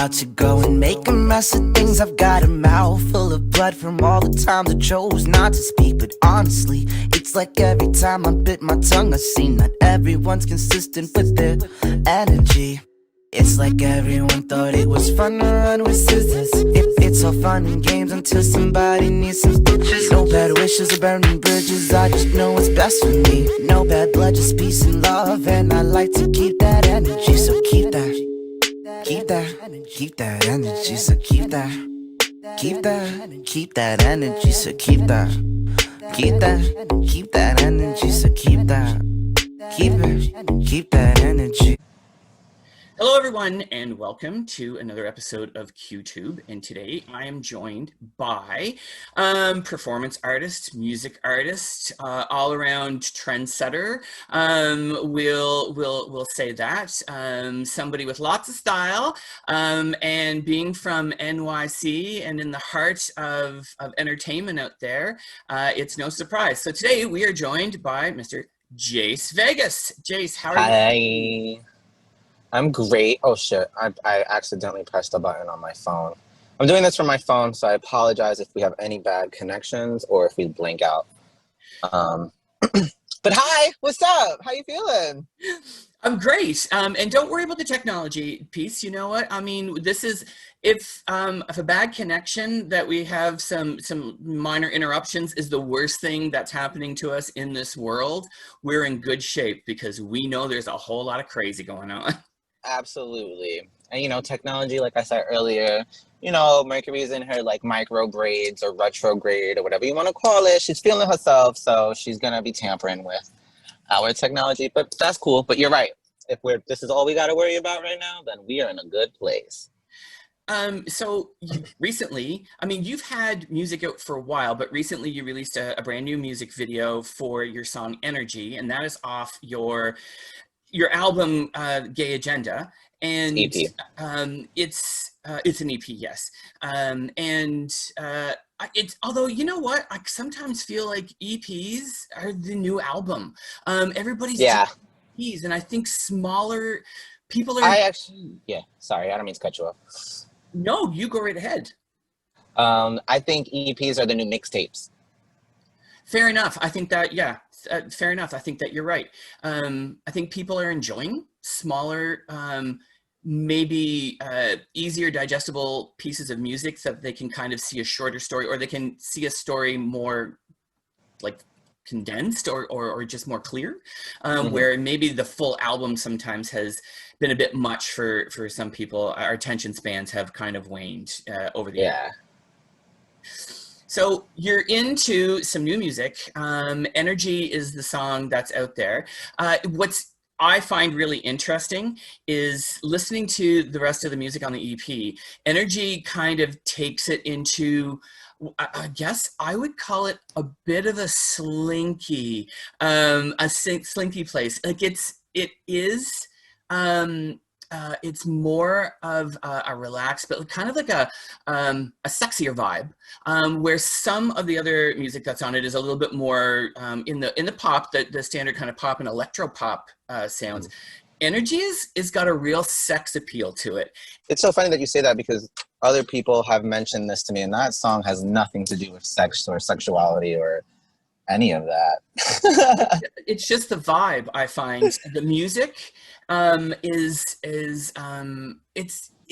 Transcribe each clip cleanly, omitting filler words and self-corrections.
about to go and make a mess of things. I've got a mouth full of blood from all the times I chose not to speak. But honestly, it's like every time I bit my tongue, I see not everyone's consistent with their energy. It's like everyone thought it was fun to run with scissors. It's all fun and games until somebody needs some stitches. No bad wishes or burning bridges, I just know what's best for me. No bad blood, just peace and love, and I like to keep that energy. So keep that energy. So keep that energy. So keep that energy. So keep that energy. Hello everyone and welcome to another episode of QTube, and today I am joined by performance artist, music artist, all-around trendsetter, we'll say that, somebody with lots of style, and being from NYC and in the heart of entertainment out there, it's no surprise. So today we are joined by Mr. Jayse Vegas. Jayse, how are you? Hi. I'm great. Oh shit, I accidentally pressed a button on my phone. I'm doing this from my phone, so I apologize if we have any bad connections or if we blink out. But hi, what's up? How you feeling? I'm great. And don't worry about the technology piece. You know what? I mean, this is, if a bad connection that we have some minor interruptions is the worst thing that's happening to us in this world, we're in good shape because we know there's a whole lot of crazy going on. Absolutely. And you know, technology, like I said earlier, you know, Mercury's in her like micro grades or retrograde or whatever you want to call it. She's feeling herself, so she's gonna be tampering with our technology, but that's cool. But you're right. If this is all we got to worry about right now, then we are in a good place. So recently, I mean, you've had music out for a while, but recently you released a brand new music video for your song Energy, and that is off your album, Gay Agenda, and EP. it's an EP, yes. It's, although, you know what, I sometimes feel like EPs are the new album. Everybody's doing EPs, and I think smaller people are. Sorry, I don't mean to cut you off. No, you go right ahead. I think EPs are the new mixtapes. Fair enough. I think that, yeah. Fair enough. I think that you're right. I think people are enjoying smaller, maybe easier digestible pieces of music so that they can kind of see a shorter story, or they can see a story more like condensed or just more clear, where maybe the full album sometimes has been a bit much for some people. Our attention spans have kind of waned over the years. So you're into some new music. Energy is the song that's out there. What's I find really interesting is listening to the rest of the music on the EP. Energy kind of takes it into, I guess I would call it a bit of a slinky place. Like it is. It's more of a relaxed, but kind of like a sexier vibe, where some of the other music that's on it is a little bit more in the pop, the standard kind of pop and electro pop sounds. Energy is got a real sex appeal to it. It's so funny that you say that because other people have mentioned this to me, and that song has nothing to do with sex or sexuality or any of that. It's just the vibe. I find the music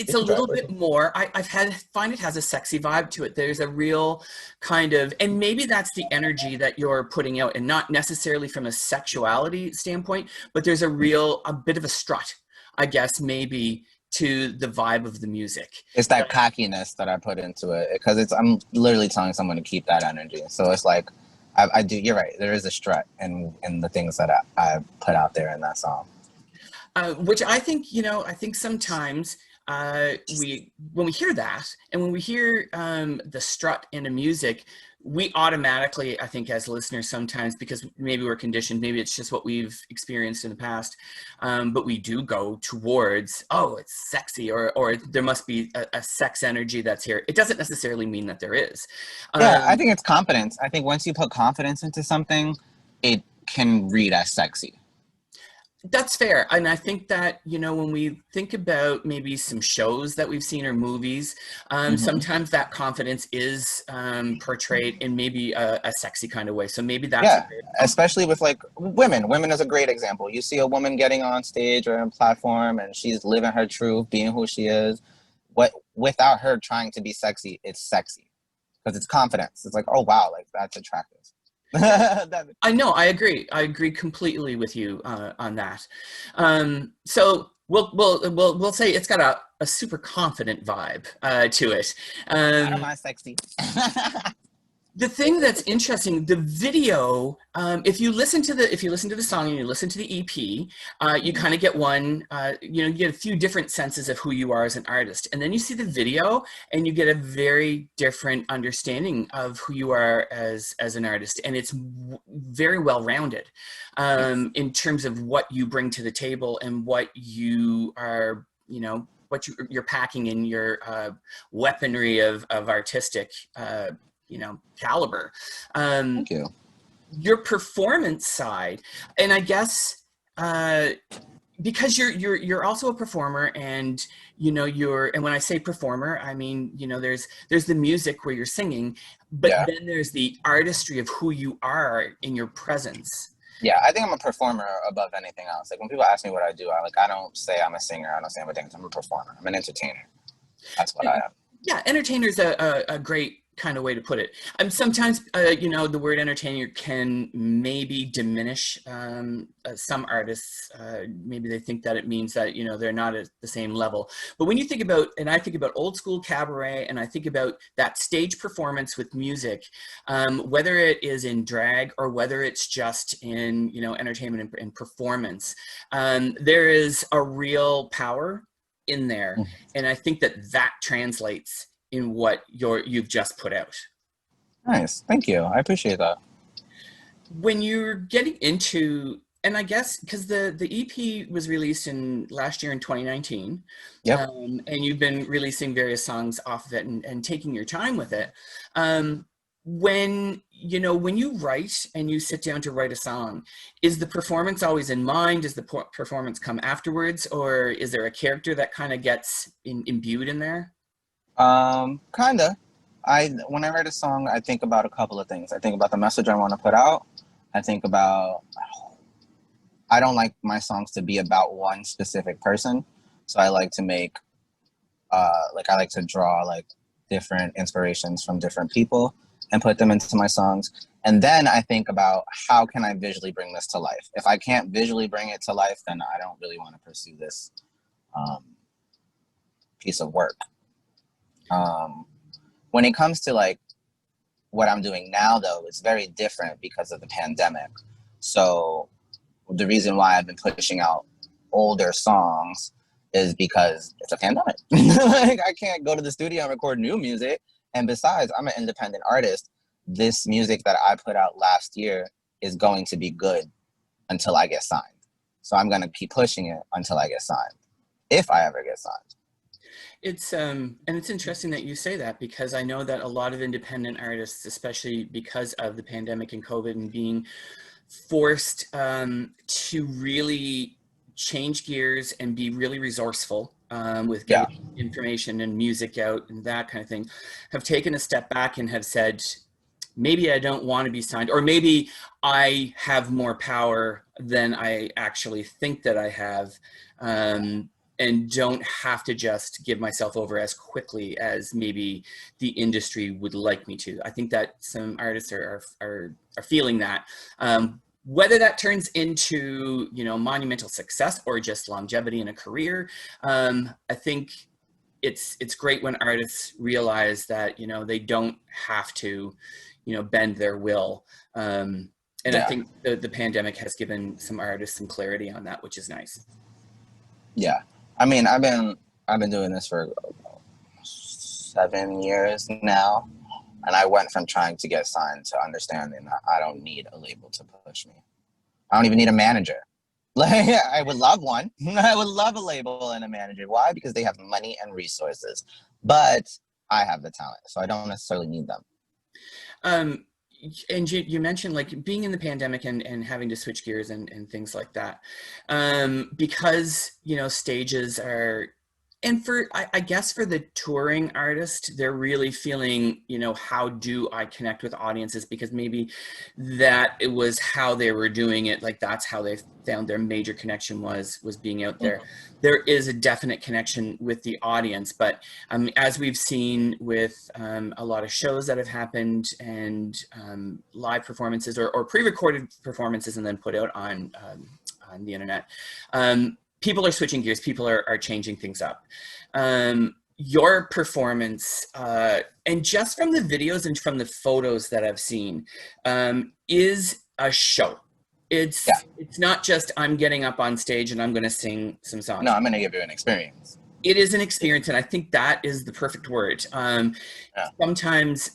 it's a little bit more. I find it has a sexy vibe to it. There's a real kind of, and maybe that's the energy that you're putting out, and not necessarily from a sexuality standpoint, but there's a bit of a strut, I guess, maybe, to the vibe of the music. It's that cockiness that I put into it, because I'm literally telling someone to keep that energy. So it's like, I do. You're right. There is a strut in the things that I put out there in that song. Which I think, you know, I think sometimes when we hear that, and when we hear the strut in a music, we automatically, I think, as listeners sometimes, because maybe we're conditioned, maybe it's just what we've experienced in the past, but we do go towards, oh, it's sexy, or there must be a sex energy that's here. It doesn't necessarily mean that there is. Yeah, I think it's confidence. I think once you put confidence into something, it can read as sexy. That's fair. And I think that, when we think about maybe some shows that we've seen or movies, Hmm. sometimes that confidence is portrayed in maybe a sexy kind of way. So maybe that's a Yeah, great especially with like women. Women is a great example. You see a woman getting on stage or on platform and she's living her truth, being who she is. What without her trying to be sexy, it's sexy because it's confidence. It's like, oh wow, like that's attractive. That- I know, I agree. I agree completely with you on that. So we'll say it's got a super confident vibe to it. I don't Um, mind sexy. the thing that's interesting, the video, if you listen to the song and you listen to the EP, you Mhm. kind of get you get a few different senses of who you are as an artist, and then you see the video and you get a very different understanding of who you are as an artist, and it's very well rounded Thanks. in terms of what you bring to the table and what you are, what you're packing in your weaponry of artistic. Caliber. Um, Thank you. your performance side, and I guess because you're also a performer, and and when I say performer, I mean there's the music where you're singing, but Yeah. then there's the artistry of who you are in your presence. Yeah, I think I'm a performer above anything else. Like when people ask me what I do, I don't say I'm a singer. I don't say I'm a dancer. I'm a performer. I'm an entertainer. That's what I am. Yeah, entertainer's a great kind of way to put it. Sometimes, the word entertainer can maybe diminish some artists. Maybe they think that it means that, they're not at the same level. But when you think about, and I think about old school cabaret, and I think about that stage performance with music, whether it is in drag or whether it's just in, entertainment and performance, there is a real power in there, Mhm. and I think that translates in what you've just put out. Nice. Thank you. I appreciate that. When you're getting into, and I guess because the EP was released in last year in 2019, Yep. and you've been releasing various songs off of it and taking your time with it. When you write and you sit down to write a song, is the performance always in mind? Does the performance come afterwards, or is there a character that kind of gets imbued in there? Kinda. I when I write a song, I think about a couple of things. I think about the message I want to put out. I think about I don't like my songs to be about one specific person, so I like to make like I like to draw like different inspirations from different people and put them into my songs. And then I think about how can I visually bring this to life. If I can't visually bring it to life, then I don't really want to pursue this um, piece of work. Um, when it comes to like what I'm doing now, though, it's very different because of the pandemic. So the reason why I've been pushing out older songs is because it's a pandemic. Like I can't go to the studio and record new music. And besides, I'm an independent artist. This music that I put out last year is going to be good until I get signed. So I'm gonna keep pushing it until I get signed, if I ever get signed. And it's interesting that you say that, because I know that a lot of independent artists, especially because of the pandemic and COVID and being forced to really change gears and be really resourceful with Yeah. getting information and music out and that kind of thing, have taken a step back and have said, maybe I don't want to be signed, or maybe I have more power than I actually think that I have, and don't have to just give myself over as quickly as maybe the industry would like me to. I think that some artists are feeling that. Whether that turns into monumental success or just longevity in a career, I think it's great when artists realize that they don't have to bend their will. And I Yeah. think the pandemic has given some artists some clarity on that, which is nice. Yeah. I mean, I've been doing this for 7 years now, and I went from trying to get signed to understanding that I don't need a label to push me. I don't even need a manager. Like I would love one. I would love a label and a manager. Why? Because they have money and resources. But I have the talent, so I don't necessarily need them. Um, and you mentioned like being in the pandemic and having to switch gears and things like that, because, you know, stages are, and for, I guess for the touring artist, they're really feeling, you know, how do I connect with audiences? Because maybe that it was how they were doing it. Like that's how they found their major connection was being out there. There is a definite connection with the audience, but as we've seen with a lot of shows that have happened and live performances or pre-recorded performances and then put out on the internet, people are switching gears. People are changing things up. Your performance, and just from the videos and from the photos that I've seen, is a show. It's not just I'm getting up on stage and I'm going to sing some songs. No, I'm going to give you an experience. It is an experience, and I think that is the perfect word. Sometimes,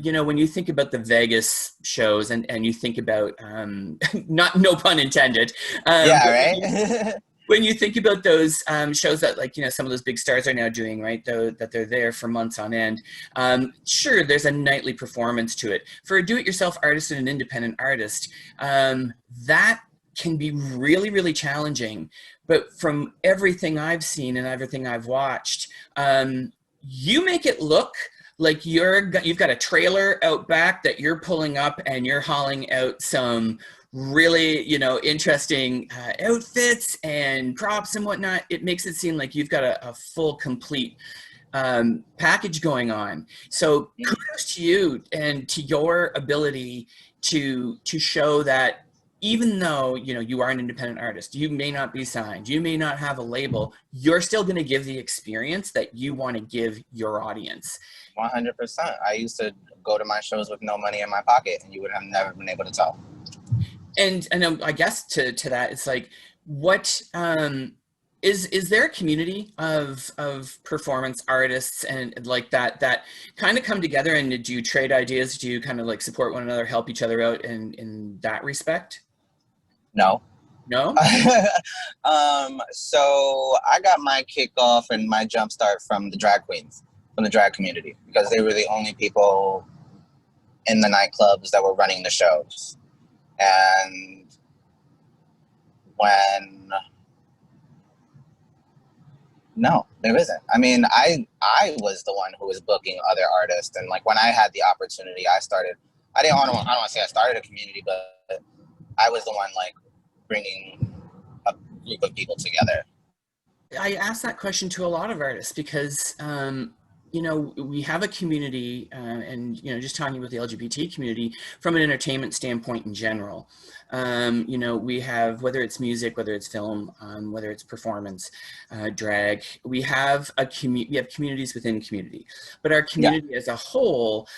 you know, when you think about the Vegas shows and you think about, no pun intended. Right? When you think about those shows that, like, you know, some of those big stars are now doing, right, though, that they're there for months on end, sure, there's a nightly performance to it. For a do-it-yourself artist and an independent artist, that can be really, really challenging. But from everything I've seen and everything I've watched, you make it look like you've got a trailer out back that you're pulling up and you're hauling out some really, you know, interesting outfits and props and whatnot. It makes it seem like you've got a full, complete package going on. So kudos to you and to your ability to show that even though, you know, you are an independent artist, you may not be signed, you may not have a label, you're still going to give the experience that you want to give your audience. 100%. I used to go to my shows with no money in my pocket, and you would have never been able to tell. And I guess to that, it's like, what is there a community of performance artists and like that kind of come together, and do you trade ideas? Do you kind of like support one another, help each other out in that respect? No. So I got my kickoff and my jumpstart from the drag queens, from the drag community, because they were the only people in the nightclubs that were running the shows. And no, there isn't. I mean, I was the one who was booking other artists, and like when I had the opportunity, I don't want to say I started a community, but I was the one like bringing a group of people together. I asked that question to a lot of artists because, you know, we have a community and, you know, just talking about the LGBT community from an entertainment standpoint in general. You know, we have, whether it's music, whether it's film, whether it's performance, drag, we have communities within community, but our community as a whole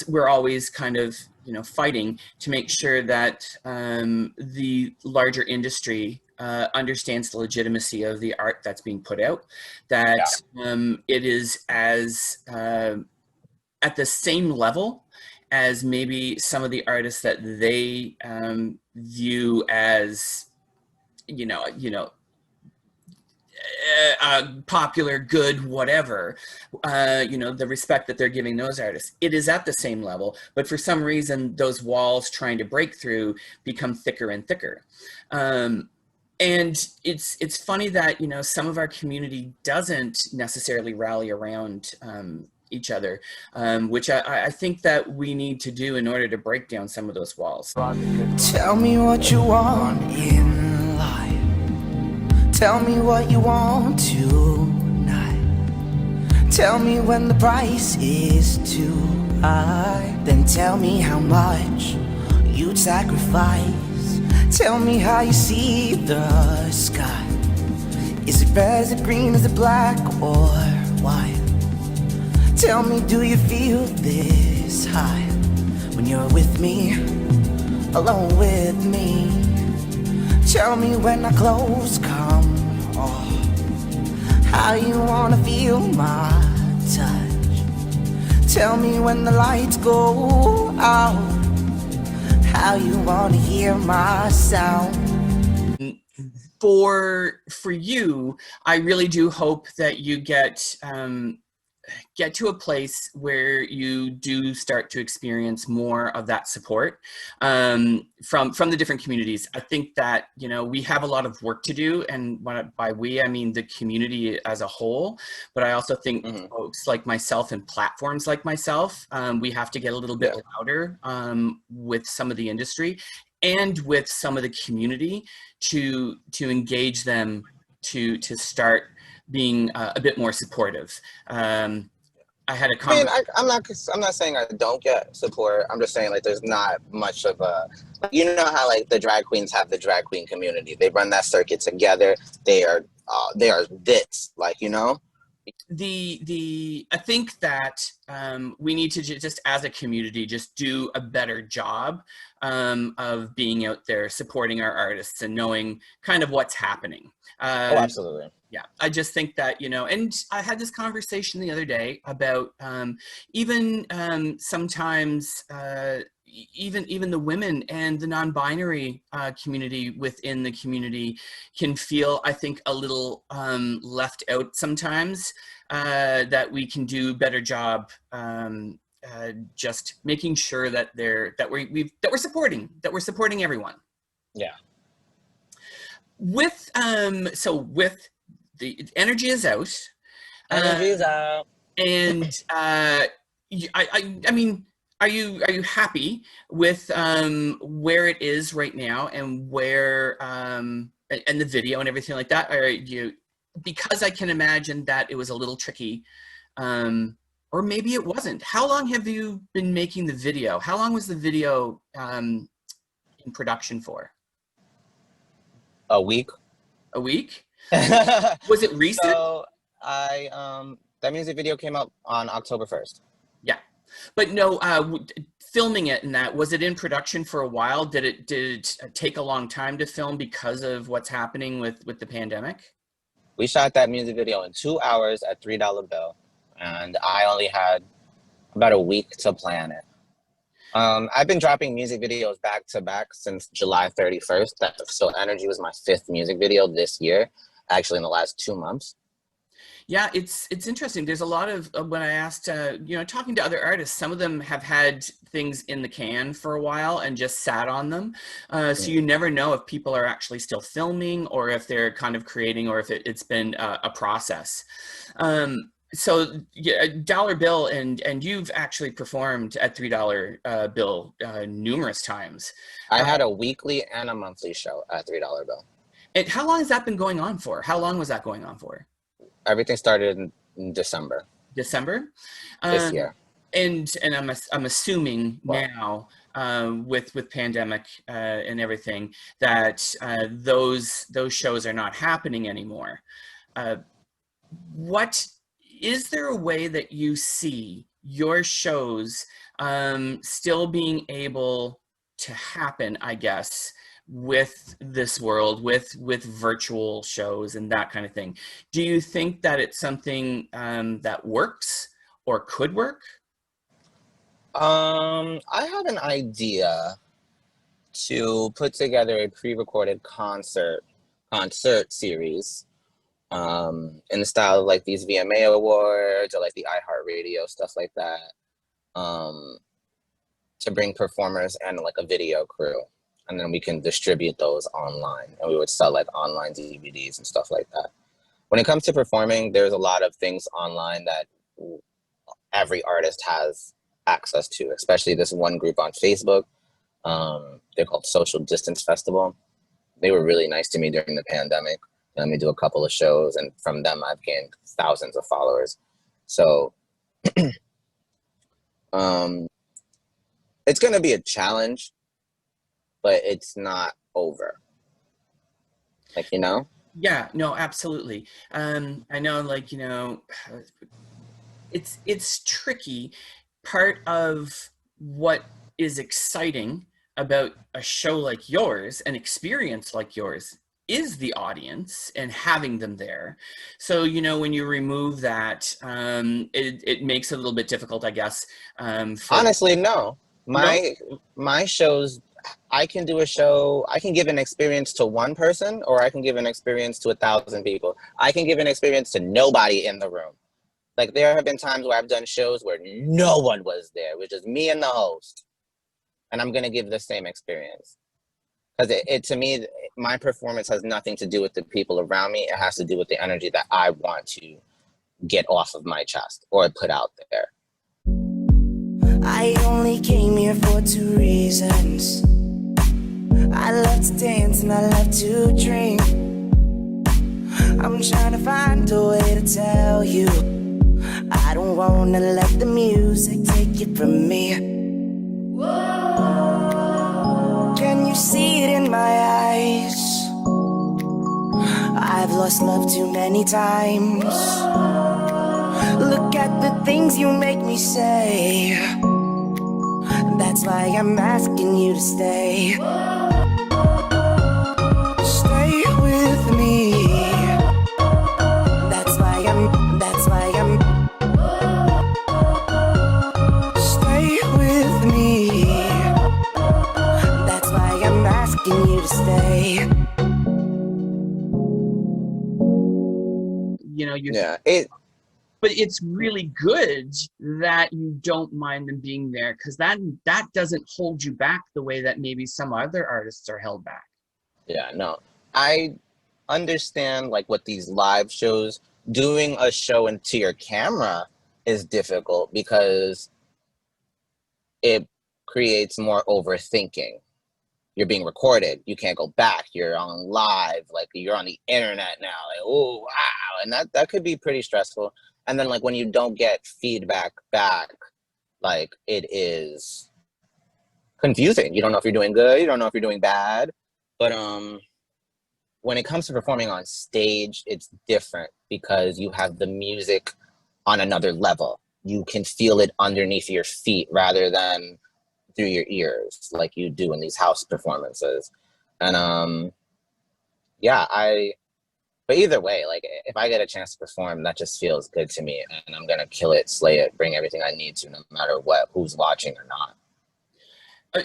we're always kind of, you know, fighting to make sure that the larger industry understands the legitimacy of the art that's being put out, that it is as at the same level as maybe some of the artists that they view as, you know, popular, good, whatever, you know, the respect that they're giving those artists. It is at the same level, but for some reason, those walls trying to break through become thicker and thicker. And it's funny that, you know, some of our community doesn't necessarily rally around each other, which I think that we need to do in order to break down some of those walls. Tell me what you want in life. Tell me what you want tonight. Tell me when the price is too high. Then tell me how much you'd sacrifice. Tell me how you see the sky. Is it red, is it green, is it black or white? Tell me, do you feel this high when you're with me, alone with me? Tell me when our clothes come off, how you wanna feel my touch. Tell me when the lights go out, how you wanna hear my sound. For you, I really do hope that you get get to a place where you do start to experience more of that support from the different communities. I think that, you know, we have a lot of work to do, and by we, I mean the community as a whole. But I also think folks like myself and platforms like myself, we have to get a little bit louder with some of the industry and with some of the community to engage them to start being a bit more supportive. I had a conversation. I mean, I'm not saying I don't get support. I'm just saying, like, there's not much of a, you know how, like, the drag queens have the drag queen community. They run that circuit together. They are this, like, you know? I think that we need to just as a community just do a better job of being out there supporting our artists and knowing kind of what's happening. Oh, absolutely. Yeah, I just think that, you know, and I had this conversation the other day about even sometimes even the women and the non-binary community within the community can feel, I think, a little left out sometimes, that we can do a better job just making sure that we're supporting everyone. Yeah. With the energy is out. Energy is out. And I mean, are you happy with where it is right now and where and the video and everything like that? Are you, because I can imagine that it was a little tricky, or maybe it wasn't. How long have you been making the video? How long was the video in production for? A week. A week? Was it recent? So that music video came out on October 1st. Yeah, but no, filming it and that, was it in production for a while? Did it take a long time to film because of what's happening with the pandemic? We shot that music video in 2 hours at $3 bill, and I only had about a week to plan it. I've been dropping music videos back to back since July 31st. So Energy was my 5th music video this year, actually in the last 2 months. Yeah, it's interesting. There's a lot of, when I asked, you know, talking to other artists, some of them have had things in the can for a while and just sat on them. So you never know if people are actually still filming or if they're kind of creating, or if it's been a process. So yeah, dollar bill, and you've actually performed at $3 bill numerous times. I had a weekly and a monthly show at $3 bill. And how long has that been going on for? How long was that going on for? Everything started in December. December? This year. And I'm assuming now with pandemic and everything that those shows are not happening anymore. Is there a way that you see your shows still being able to happen, I guess, with this world, with virtual shows and that kind of thing? Do you think that it's something that works or could work? I have an idea to put together a pre-recorded concert series in the style of like these VMA awards or like the iHeartRadio, stuff like that, to bring performers and like a video crew. And then we can distribute those online, and we would sell like online DVDs and stuff like that. When it comes to performing, there's a lot of things online that every artist has access to, especially this one group on Facebook. They're called Social Distance Festival. They were really nice to me during the pandemic. Let me do a couple of shows, and from them I've gained thousands of followers. So it's gonna be a challenge, but it's not over. Like, you know? Yeah, no, absolutely. I know, like, you know, it's tricky. Part of what is exciting about a show like yours, an experience like yours, is the audience and having them there. So, you know, when you remove that, it makes it a little bit difficult, I guess. Honestly, no. My shows, I can do a show, I can give an experience to one person, or I can give an experience to 1,000 people. I can give an experience to nobody in the room. Like there have been times where I've done shows where no one was there. It was just me and the host. And I'm gonna give the same experience. Because it to me, my performance has nothing to do with the people around me. It has to do with the energy that I want to get off of my chest or put out there. I only came here for 2 reasons. I love to dance and I love to drink. I'm trying to find a way to tell you I don't wanna let the music take it from me. Can you see it in my eyes? I've lost love too many times. Look at the things you make me say. That's why I'm asking you to stay. Stay with me. That's why I'm stay with me. That's why I'm asking you to stay. You know, but it's really good that you don't mind them being there, because that doesn't hold you back the way that maybe some other artists are held back. Yeah, no. I understand like what these live shows, doing a show into your camera is difficult because it creates more overthinking. You're being recorded. You can't go back. You're on live. Like you're on the internet now. Like, oh, wow. And that could be pretty stressful. And then like when you don't get feedback back, like it is confusing. You don't know if you're doing good. You don't know if you're doing bad. But when it comes to performing on stage, it's different because you have the music on another level. You can feel it underneath your feet rather than through your ears like you do in these house performances. And yeah, but either way, like if I get a chance to perform, that just feels good to me, and I'm gonna kill it, slay it, bring everything I need to, no matter who's watching or not.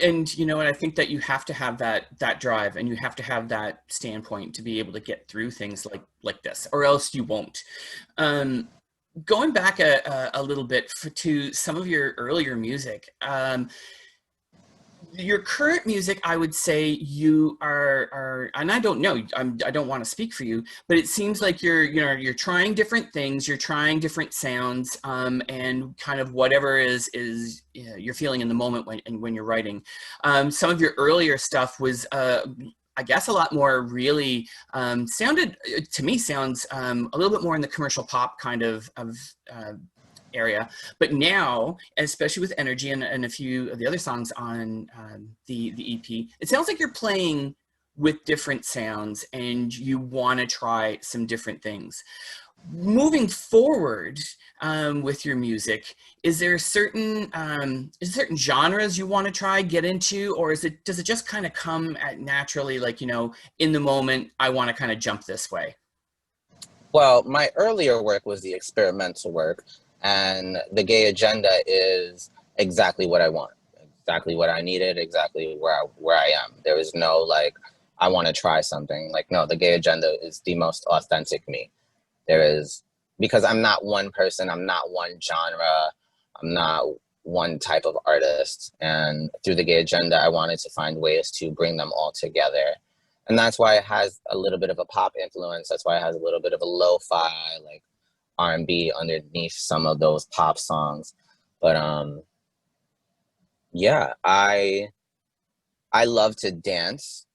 And you know, and I think that you have to have that drive, and you have to have that standpoint to be able to get through things like this, or else you won't. Going back a little bit to some of your earlier music, your current music, I would say you are, and I don't know, I don't want to speak for you, but it seems like you're trying different things, you're trying different sounds, and kind of whatever is you're feeling in the moment when you're writing. Some of your earlier stuff was, I guess, a lot more really sounds a little bit more in the commercial pop kind of area. But now, especially with Energy and a few of the other songs on the EP, it sounds like you're playing with different sounds and you want to try some different things. Moving forward with your music, is there certain genres you want to try get into, or does it just kind of come at naturally, like, you know, in the moment, I want to kind of jump this way? Well, my earlier work was the experimental work, and the gay agenda is exactly what I want, exactly what I needed, exactly where I am. There was no like, I want to try something. Like, no, the gay agenda is the most authentic me. There is, because I'm not one person, I'm not one genre, I'm not one type of artist. And through the gay agenda, I wanted to find ways to bring them all together. And that's why it has a little bit of a pop influence. That's why it has a little bit of a lo-fi, like R&B underneath some of those pop songs. But yeah, I love to dance,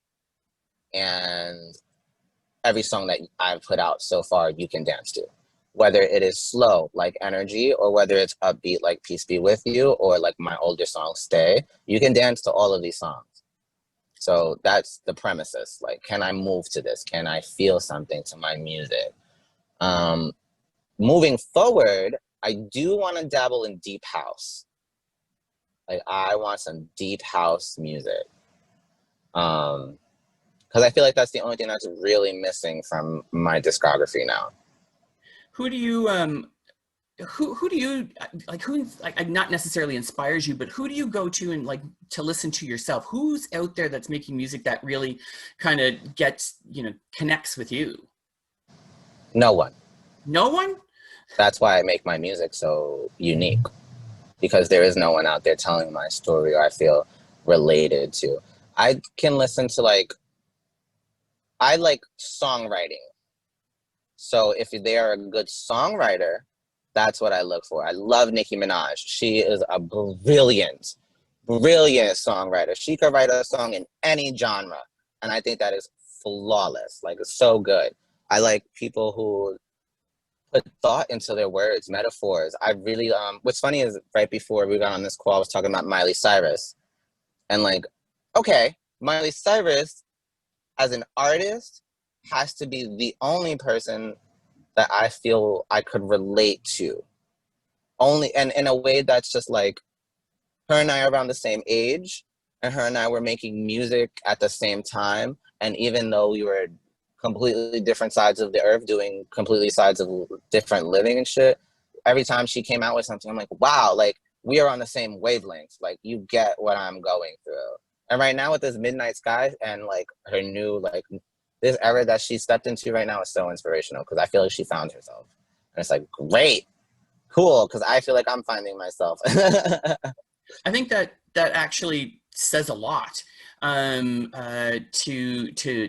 and every song that I've put out so far, you can dance to. Whether it is slow, like Energy, or whether it's upbeat, like Peace Be With You, or like my older song, Stay, you can dance to all of these songs. So that's the premises. Like, can I move to this? Can I feel something to my music? Moving forward, I do want to dabble in deep house. Like, I want some deep house music. Because I feel like that's the only thing that's really missing from my discography now. Who do you not necessarily inspires you, but who do you go to and like to listen to yourself? Who's out there that's making music that really kind of gets, you know, connects with you? No one. No one? That's why I make my music so unique, because there is no one out there telling my story or I feel related to. I can listen to I like songwriting. So if they are a good songwriter, that's what I look for. I love Nicki Minaj. She is a brilliant, brilliant songwriter. She could write a song in any genre. And I think that is flawless. Like, it's so good. I like people who put thought into their words, metaphors. I really, what's funny is right before we got on this call, I was talking about Miley Cyrus. And like, okay, Miley Cyrus as an artist has to be the only person that I feel I could relate to. Only, and in a way that's just like, her and I are around the same age, and her and I were making music at the same time. And even though we were completely different sides of the earth, doing completely sides of different living and shit, every time she came out with something, I'm like, wow, like, we are on the same wavelength. Like, you get what I'm going through. And right now with this Midnight Sky and like her new, like, this era that she stepped into right now is so inspirational, because I feel like she found herself. And it's like, great, cool, because I feel like I'm finding myself. I think that actually says a lot, to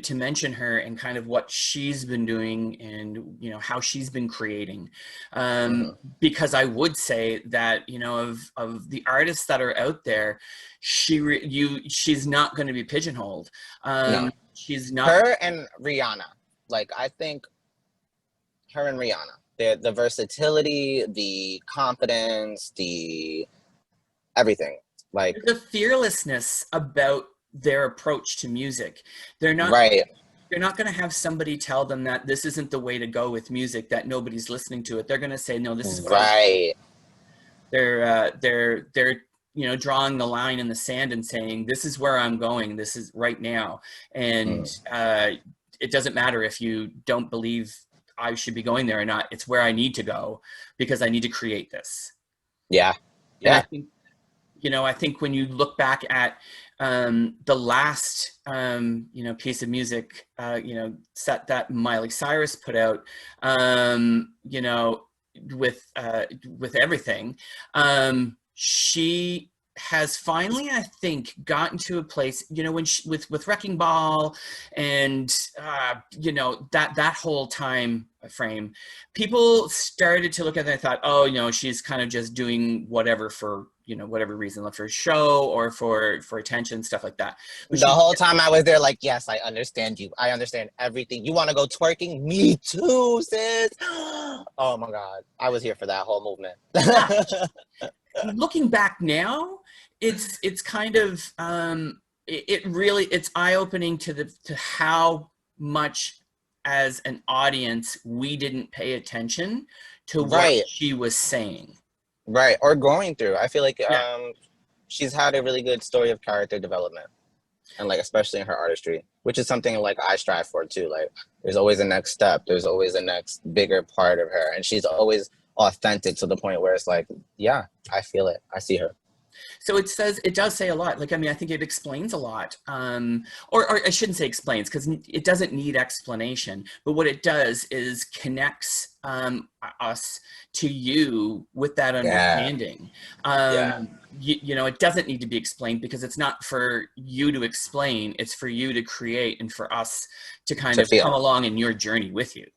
mention her and kind of what she's been doing, and you know how she's been creating, because I would say that, you know, of the artists that are out there, she's not going to be pigeonholed. No. She's not. Her and Rihanna. Like, I think her and Rihanna, the versatility, the confidence, the everything. Like, The fearlessness about their approach to music. They're not right. They're not going to have somebody tell them that this isn't the way to go with music, that nobody's listening to it. They're going to say, no, this is what Right. they're you know, drawing the line in the sand and saying, this is where I'm going. This is right now. And it doesn't matter if you don't believe I should be going there or not. It's where I need to go, because I need to create this. Yeah. And I Yeah. think, you know, I think when you look back at the last, you know, piece of music, you know, set that Miley Cyrus put out, you know, with everything, she has finally, I think, gotten to a place, you know, when with Wrecking Ball and, you know, that whole time frame, people started to look at it and thought, oh, you know, she's kind of just doing whatever for, you know, whatever reason, like for a show or for attention, stuff like that. But The whole time I was there, like, yes, I understand you. I understand everything. You want to go twerking? Me too, sis. Oh my God. I was here for that whole movement. Looking back now, it's kind of it really, it's eye-opening to how much as an audience we didn't pay attention to what she was saying. Right. Or going through. I feel like she's had a really good story of character development, and like, especially in her artistry, which is something like I strive for too. Like, there's always a next step. There's always a next bigger part of her. And she's always authentic to the point where it's like, yeah, I feel it. I see her. So it does say a lot. Like, I mean, I think it explains a lot. Or I shouldn't say explains, because it doesn't need explanation. But what it does is connects us to you with that understanding. You know, it doesn't need to be explained, because it's not for you to explain. It's for you to create, and for us to kind of come along in your journey with you.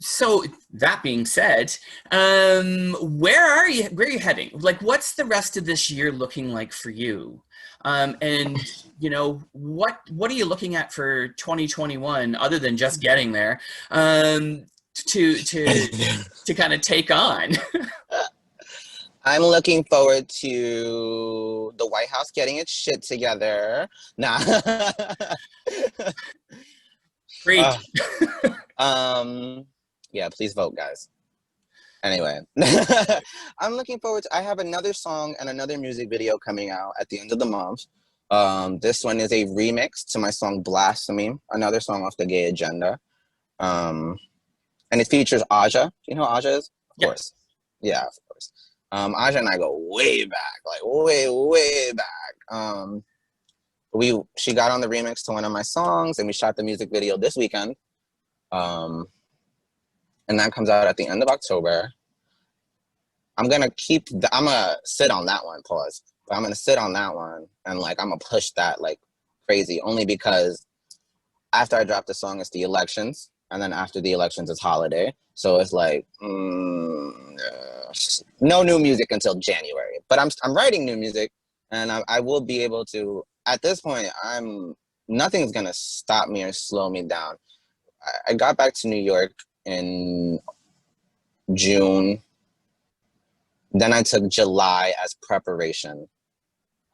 So that being said, where are you heading? Like, what's the rest of this year looking like for you? And you know, what are you looking at for 2021, other than just getting there, to kind of take on? I'm looking forward to the White House getting its shit together. Nah. Great. Yeah, please vote, guys. Anyway, I'm looking forward to, I have another song and another music video coming out at the end of the month. This one is a remix to my song Blasphemy, another song off the Gay Agenda. And it features Aja. Do you know who Aja is? Of course. Yeah, of course. Aja and I go way back, like way back. She got on the remix to one of my songs, and we shot the music video this weekend. and that comes out at the end of October. I'm gonna sit on that one, pause. But I'm gonna sit on that one and like I'm gonna push that like crazy, only because after I drop the song it's the elections, and then after the elections it's holiday. So it's like no new music until January. But I'm writing new music, and I will be able to. At this point, nothing's gonna stop me or slow me down. I got back to New York in June. Then I took July as preparation.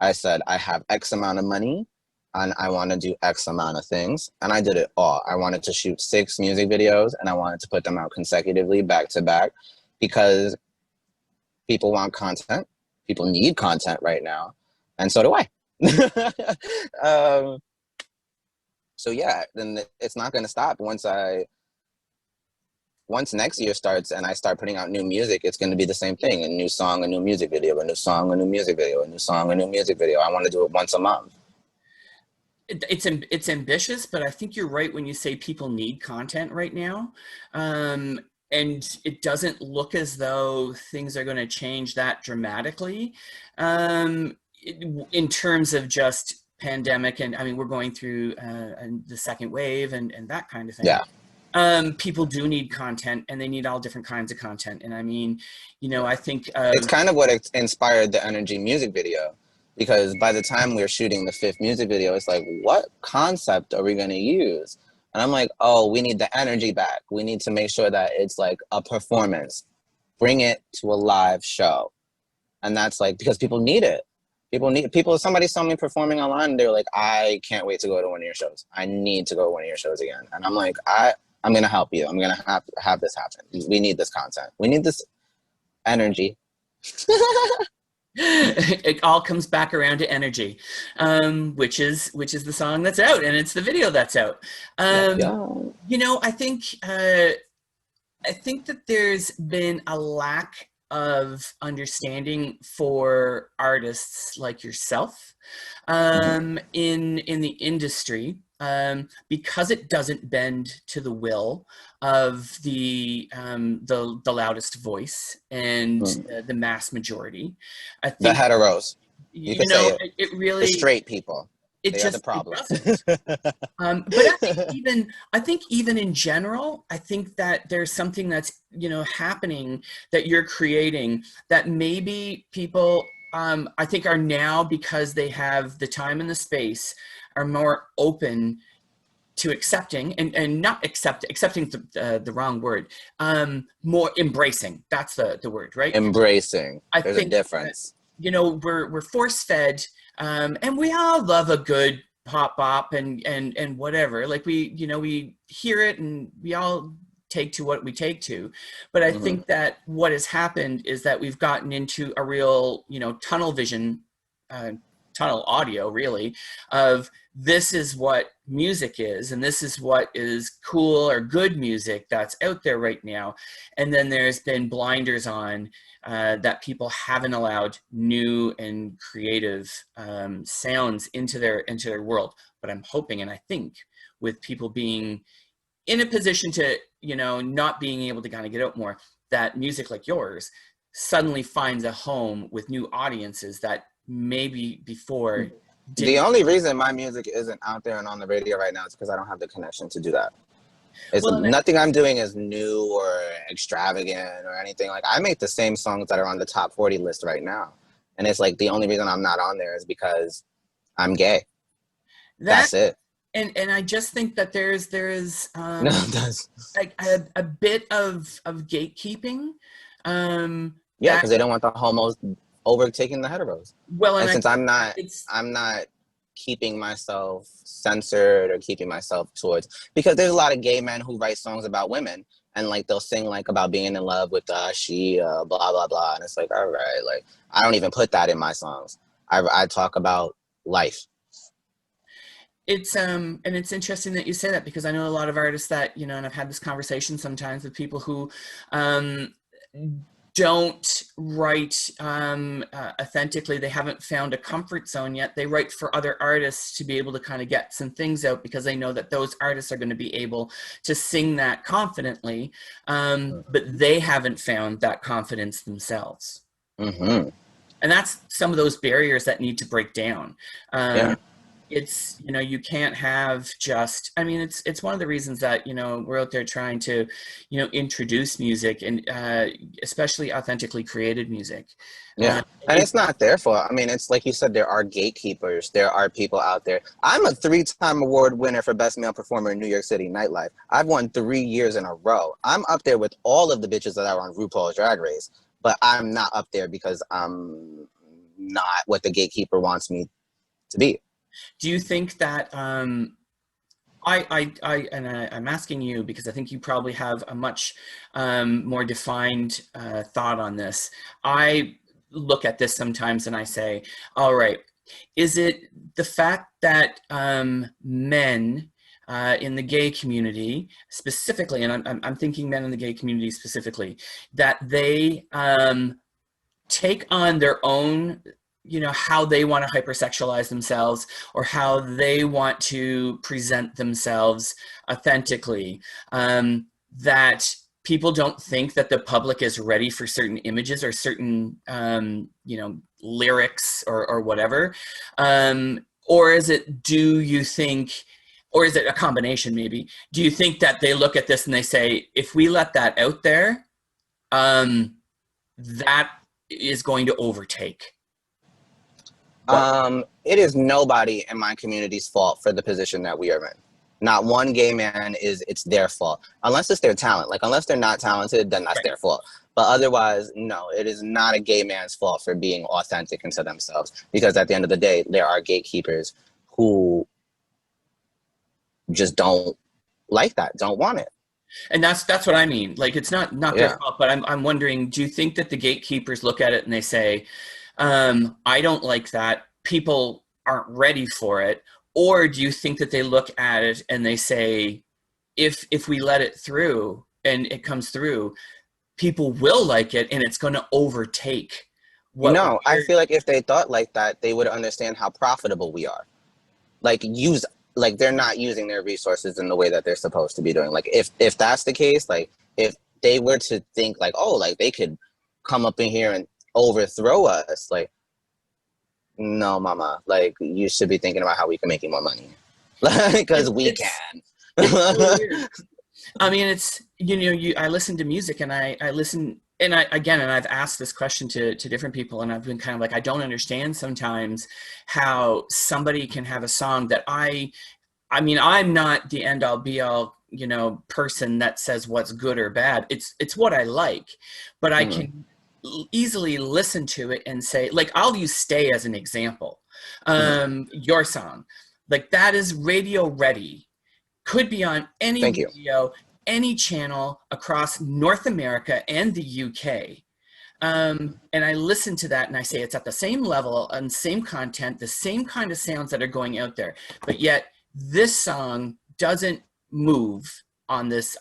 I said, I have X amount of money and I want to do X amount of things. And I did it all. I wanted to shoot 6 music videos and I wanted to put them out consecutively back to back because people want content. People need content right now. And so do I. So yeah, then it's not going to stop once next year starts and I start putting out new music, it's going to be the same thing. A new song, a new music video, a new song, a new music video, a new song, a new music video. I want to do it once a month. It's ambitious, but I think you're right when you say people need content right now. And it doesn't look as though things are going to change that dramatically in terms of just pandemic. And I mean, we're going through the second wave and that kind of thing. Yeah. People do need content, and they need all different kinds of content. And I mean, I think it's kind of what inspired the Energy music video, because by the time we were shooting the 5th music video, it's like, what concept are we going to use? And I'm like, oh, we need the energy back. We need to make sure that it's like a performance. Bring it to a live show. And that's like, because people need it. Somebody saw me performing online and they were like, I can't wait to go to one of your shows. I need to go to one of your shows again. And I'm like, I'm going to help you. I'm going to have this happen. We need this content. We need this energy. It all comes back around to energy, which is the song that's out, and it's the video that's out. I think that there's been a lack of understanding for artists like yourself in the industry, because it doesn't bend to the will of the loudest voice and the mass majority. I think the heteros. It really, the straight people. They are the problem. But I think even in general, I think that there's something that's happening, that you're creating, that maybe people I think are now, because they have the time and the space, are more open to accepting and not accepting the wrong word, more embracing. That's the word, right? Embracing. There's a difference. We're force fed, and we all love a good pop bop and whatever. Like we hear it and we all take to what we take to. But I think that what has happened is that we've gotten into a real, tunnel vision, tunnel audio really, of this is what music is, and this is what is cool or good music that's out there right now. And then there's been blinders on, that people haven't allowed new and creative sounds into their world. But I'm hoping, and I think, with people being in a position to, not being able to kind of get out more, that music like yours suddenly finds a home with new audiences that maybe before didn't. The only reason my music isn't out there and on the radio right now is because I don't have the connection to do that. Nothing I'm doing is new or extravagant or anything. Like, I make the same songs that are on the top 40 list right now. And it's like, the only reason I'm not on there is because I'm gay. That's it. And I just think that there's like a bit of gatekeeping. Because they don't want the homos overtaking the heteros. Well, and since I'm not keeping myself censored or keeping myself towards, because there's a lot of gay men who write songs about women, and like they'll sing like about being in love with she blah blah blah, and it's like, all right, like I don't even put that in my songs. I talk about life. It's and it's interesting that you say that, because I know a lot of artists that, and I've had this conversation sometimes with people who don't write authentically. They haven't found a comfort zone yet. They write for other artists to be able to kind of get some things out because they know that those artists are going to be able to sing that confidently, but they haven't found that confidence themselves. Mm-hmm. And that's some of those barriers that need to break down. Yeah. It's, you know, you can't have just, I mean, it's one of the reasons that, you know, we're out there trying to, you know, introduce music and especially authentically created music. Yeah. And it's not their fault. I mean, it's like you said, there are gatekeepers. There are people out there. I'm a 3-time award winner for Best Male Performer in New York City nightlife. I've won 3 years in a row. I'm up there with all of the bitches that are on RuPaul's Drag Race, but I'm not up there because I'm not what the gatekeeper wants me to be. Do you think that I'm asking you because I think you probably have a much more defined thought on this. I look at this sometimes and I say, all right, is it the fact that men in the gay community specifically, and I'm thinking men in the gay community specifically, that they take on their own, you know, how they want to hypersexualize themselves or how they want to present themselves authentically, that people don't think that the public is ready for certain images or certain, you know, lyrics or whatever? Or is it, do you think, or is it a combination maybe? Do you think that they look at this and they say, if we let that out there, that is going to overtake? It is nobody in my community's fault for the position that we are in. Not one gay man it's their fault. Unless it's their talent. Like, unless they're not talented, then that's their fault. But otherwise, no, it is not a gay man's fault for being authentic into themselves. Because at the end of the day, there are gatekeepers who just don't like that, don't want it. And that's what I mean. Like, it's not their fault, but I'm wondering, do you think that the gatekeepers look at it and they say, I don't like that, people aren't ready for it? Or do you think that they look at it and they say, if we let it through and it comes through, people will like it and it's going to overtake what? No, I feel like if they thought like that, they would understand how profitable we are. Like, they're not using their resources in the way that they're supposed to be doing. Like, if that's the case, like, if they were to think like, oh, like they could come up in here and overthrow us, like, no, mama, like, you should be thinking about how we can make you more money, because we can. I mean, it's, you know, I listen to music and I listen, and I've asked this question to different people, and I've been kind of like, I don't understand sometimes how somebody can have a song that I mean, I'm not the end all be all, you know, person that says what's good or bad. It's what I like, but I can easily listen to it and say, like, I'll use Stay as an example. Your song, like, that is radio ready, could be on any radio, any channel across North America and the UK. And I listen to that and I say, it's at the same level and same content, the same kind of sounds that are going out there, but yet this song doesn't move on this,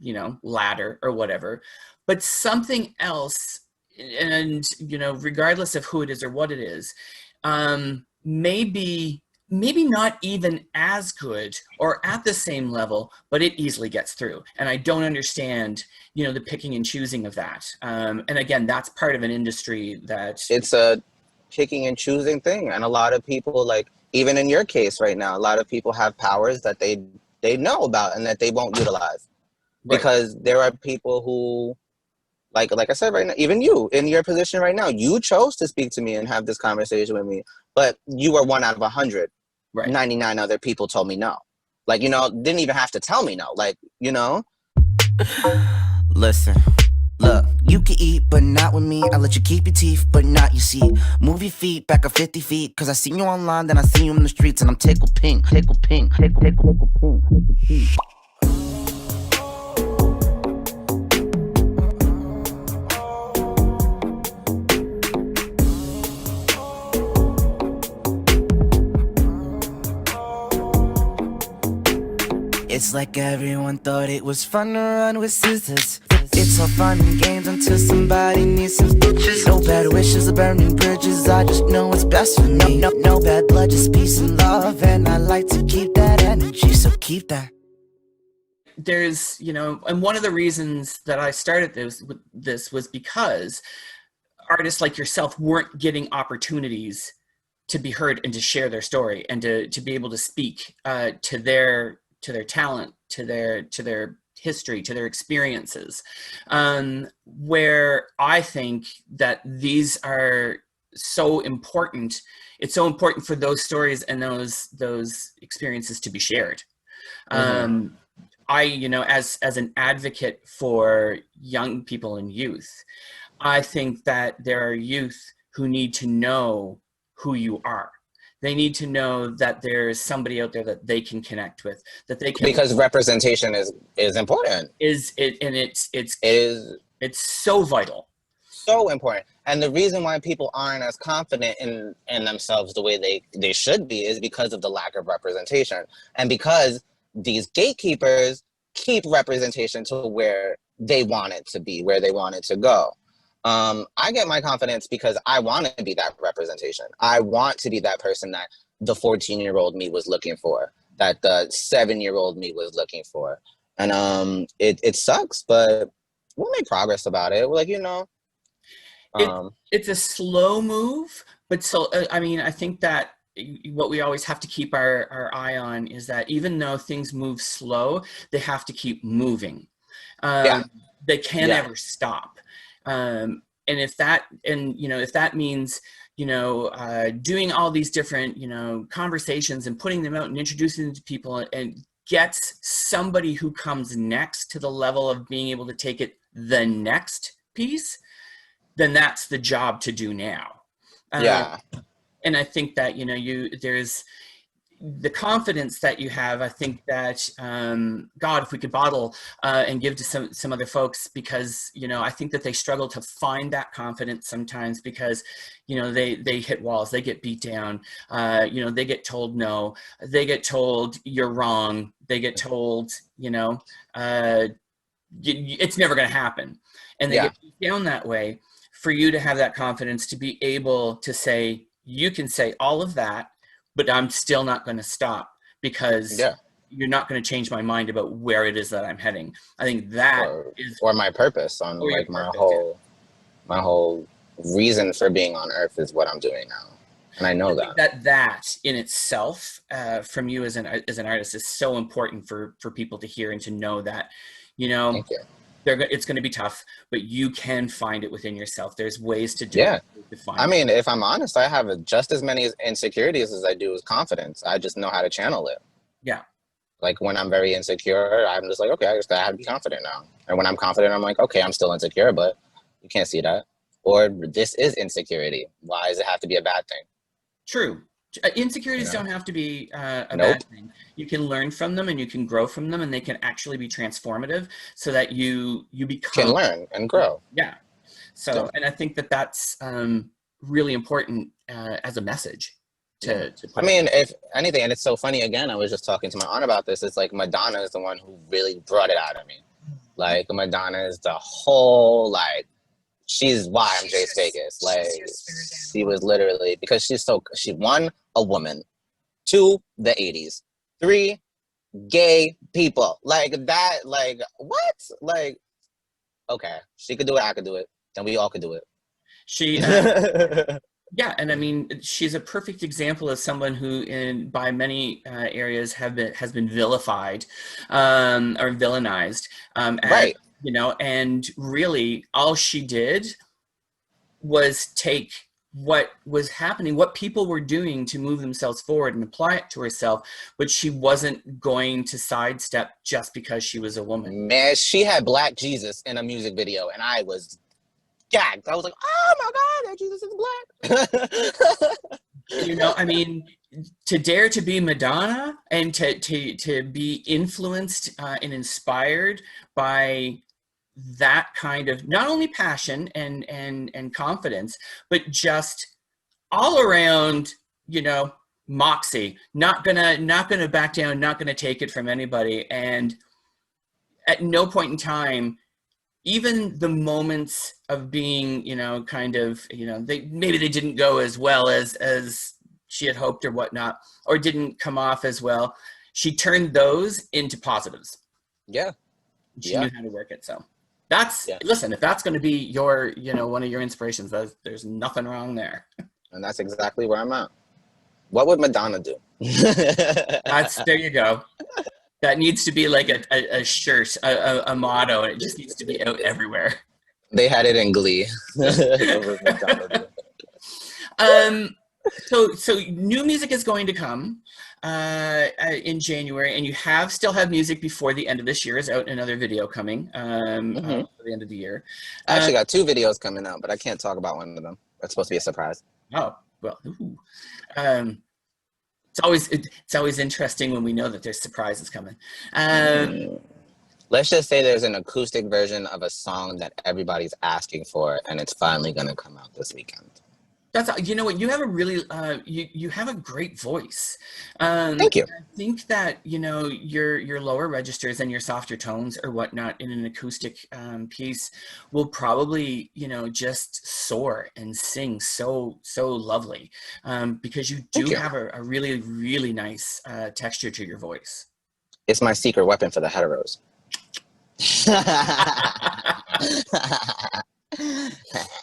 you know, ladder or whatever, but something else, and, you know, regardless of who it is or what it is, maybe not even as good or at the same level, but it easily gets through. And I don't understand, you know, the picking and choosing of that. And again, that's part of an industry that... It's a picking and choosing thing. And a lot of people, like, even in your case right now, a lot of people have powers that they know about and that they won't utilize. Right. Because there are people who, like I said right now, even you, in your position right now, you chose to speak to me and have this conversation with me, but you were 1 out of 100. Right. 99 other people told me no. Like, you know, didn't even have to tell me no. Like, you know? Listen, look, you can eat, but not with me. I let you keep your teeth, but not your seat. Move your feet back a 50 feet, cause I seen you online, then I seen you in the streets, and I'm tickled pink, tickled pink, tickled pink, tickled pink. It's like everyone thought it was fun to run with scissors. It's it's all fun and games until somebody needs some stitches. No bad wishes or burning bridges, I just know what's best for me. No bad blood, just peace and love, and I like to keep that energy, so keep that. There's, you know, and one of the reasons that I started this was because artists like yourself weren't getting opportunities to be heard and to share their story and to be able to speak to their talent, to their history, to their experiences, where I think that these are so important. It's so important for those stories and those experiences to be shared. I, you know, as an advocate for young people and youth, I think that there are youth who need to know who you are. They need to know that there's somebody out there that they can connect with, that they can, because representation is important. It's so vital. So important. And the reason why people aren't as confident in themselves the way they should be is because of the lack of representation. And because these gatekeepers keep representation to where they want it to be, where they want it to go. I get my confidence because I want to be that representation. I want to be that person that the 14-year-old me was looking for, that the 7-year-old me was looking for. And it sucks, but we'll make progress about it. We're like, you know. It's a slow move, but so, I mean, I think that what we always have to keep our eye on is that even though things move slow, they have to keep moving. They can't ever stop. And if that means, you know, doing all these different, you know, conversations and putting them out and introducing them to people and gets somebody who comes next to the level of being able to take it the next piece, then that's the job to do now. And I think that, you know, there's the confidence that you have. I think that, God, if we could bottle and give to some other folks, because, you know, I think that they struggle to find that confidence sometimes because, you know, they hit walls, they get beat down, you know, they get told no, they get told you're wrong, they get told, you know, it's never going to happen. And they get beat down that way. For you to have that confidence to be able to say, you can say all of that, but I'm still not going to stop because you're not going to change my mind about where it is that I'm heading. I think that or my purpose on like my whole reason for being on earth is what I'm doing now. And I know that in itself, from you as an artist, is so important for people to hear and to know that, you know, thank you. It's going to be tough, but you can find it within yourself. There's ways to do it. I mean, if I'm honest, I have just as many insecurities as I do as confidence. I just know how to channel it. Yeah. Like when I'm very insecure, I'm just like, okay, I just gotta be confident now. And when I'm confident, I'm like, okay, I'm still insecure, but you can't see that. Or this is insecurity. Why does it have to be a bad thing? True. Insecurities don't have to be a bad thing. You can learn from them and you can grow from them, and they can actually be transformative so that you become, can learn and grow. Yeah. So, and I think that that's really important as a message to I mean, if anything, and it's so funny, again, I was just talking to my aunt about this, it's like Madonna is the one who really brought it out of me. Like Madonna is the whole, like, she's why I'm Jayse Vegas. Like, she was literally, because she won, a woman. 2, the 80s. 3, gay people. Like that, like, what? Like, okay, she could do it, I could do it, then we all could do it. She, yeah, and I mean, she's a perfect example of someone who, by many areas, has been vilified or villainized. Right. You know, and really, all she did was take what was happening, what people were doing to move themselves forward and apply it to herself, but she wasn't going to sidestep just because she was a woman. Man, she had Black Jesus in a music video, and I was gagged. I was like, oh my God, that Jesus is black. You know, I mean, to dare to be Madonna and to be influenced and inspired by that kind of not only passion and confidence, but just all around, you know, moxie, not gonna back down, not gonna take it from anybody. And at no point in time even the moments of being, kind of, maybe they didn't go as well as she had hoped or whatnot, or didn't come off as well. She turned those into positives. Yeah. She knew how to work it. So listen, if that's going to be your, one of your inspirations, there's nothing wrong there. And that's exactly where I'm at. What would Madonna do? There you go. That needs to be like a shirt, a motto. It just needs to be out everywhere. They had it in Glee. What would Madonna do? So new music is going to come in January, and you still have music before the end of this year. Is out another video coming for the end of the year. I actually got 2 videos coming out, but I can't talk about one of them. That's supposed to be a surprise. Oh, well, it's always interesting when we know that there's surprises coming. Let's just say there's an acoustic version of a song that everybody's asking for, and it's finally going to come out this weekend. You know what, you have a really you have a great voice. Thank you. I think that your lower registers and your softer tones or whatnot in an acoustic piece will probably just soar and sing so lovely, because you do have a really, really nice texture to your voice. It's my secret weapon for the heteros.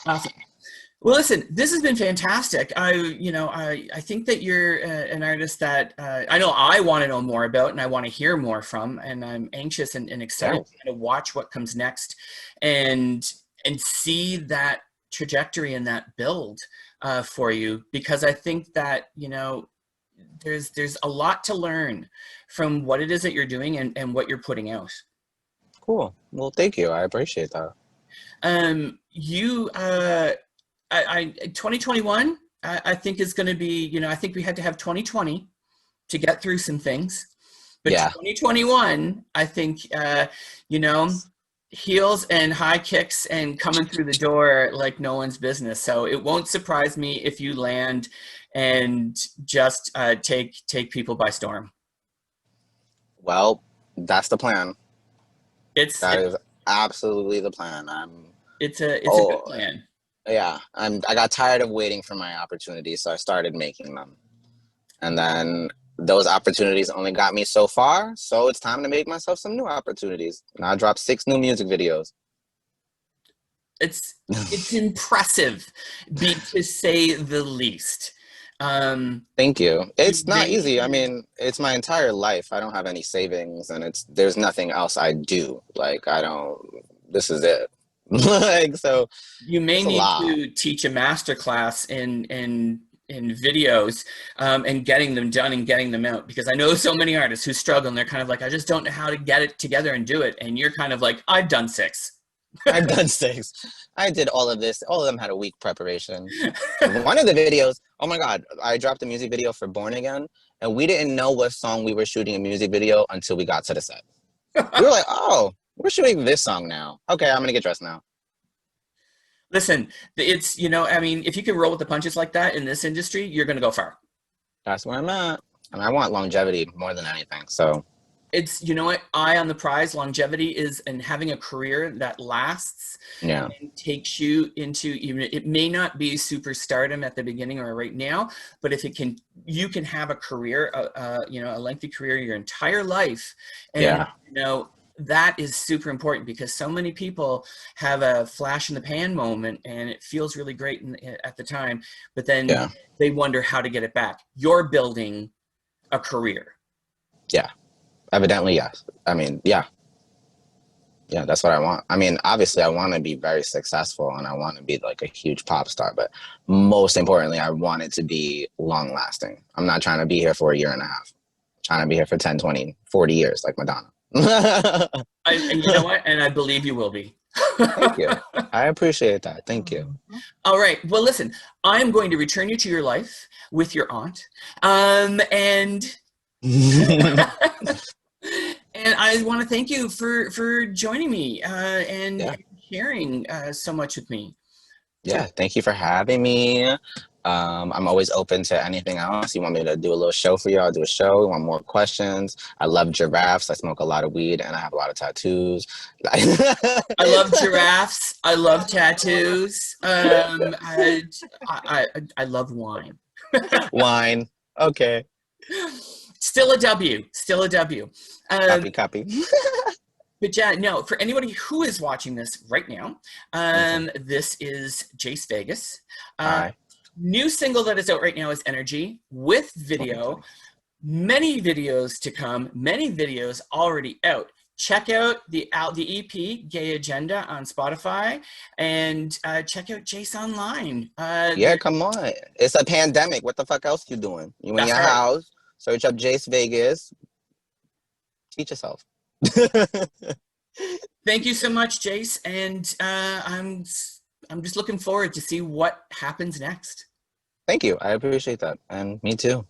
Awesome. Well, listen, this has been fantastic. I think that you're an artist that I know I want to know more about and I want to hear more from, and I'm anxious and excited to watch what comes next and see that trajectory and that build for you, because I think that, there's a lot to learn from what it is that you're doing and what you're putting out. Cool. Well, thank you. I appreciate that. 2021, I think is going to be, I think we had to have 2020 to get through some things, but 2021, I think, heels and high kicks and coming through the door like no one's business. So it won't surprise me if you land and just take people by storm. Well, that's the plan. That is absolutely the plan. It's a good plan. Yeah, I got tired of waiting for my opportunities, so I started making them. And then those opportunities only got me so far, so it's time to make myself some new opportunities. And I dropped 6 new music videos. It's impressive, to say the least. Thank you. It's not easy. I mean, it's my entire life. I don't have any savings, and there's nothing else I do. Like, this is it. Like, so you may need to teach a master class in videos and getting them done and getting them out, because I know so many artists who struggle and they're kind of like, I just don't know how to get it together and do it. And you're kind of like, I've done 6. I've done 6. I did all of this. All of them had a week preparation. One of the videos, oh my God, I dropped a music video for Born Again, and we didn't know what song we were shooting a music video until we got to the set. We were like, oh, we're shooting this song now. Okay, I'm going to get dressed now. Listen, it's, I mean, if you can roll with the punches like that in this industry, you're going to go far. That's where I'm at. And I want longevity more than anything. So it's, what, eye on the prize. Longevity is in having a career that lasts and takes you into, even, it may not be superstardom at the beginning or right now, but if you can have a career, a lengthy career your entire life. And, that is super important, because so many people have a flash in the pan moment and it feels really great at the time, but then they wonder how to get it back. You're building a career. Yeah, evidently, yes. I mean, yeah, that's what I want. I mean, obviously I want to be very successful and I want to be like a huge pop star, but most importantly, I want it to be long lasting. I'm not trying to be here for a year and a half. I'm trying to be here for 10, 20, 40 years like Madonna. And you know what? And I believe you will be. Thank you. I appreciate that. Thank you. All right. Well, listen, I'm going to return you to your life with your aunt. And and I want to thank you for joining me and sharing so much with me. Yeah. Thank you for having me. I'm always open to anything else. You want me to do a little show for you? I'll do a show. You want more questions? I love giraffes. I smoke a lot of weed and I have a lot of tattoos. I love giraffes. I love tattoos. I love wine. Wine. Okay. Still a W. Still a W. Copy. But yeah, no, for anybody who is watching this right now, this is Jayse Vegas. Hi. New single that is out right now is Energy with video. Many videos to come, many videos already out. Check out the EP, Gay Agenda, on Spotify, and check out Jayse online. Yeah, come on. It's a pandemic. What the fuck else you doing? You in your house, search up Jayse Vegas, teach yourself. Thank you so much, Jayse, and I'm just looking forward to see what happens next. Thank you. I appreciate that. And me too.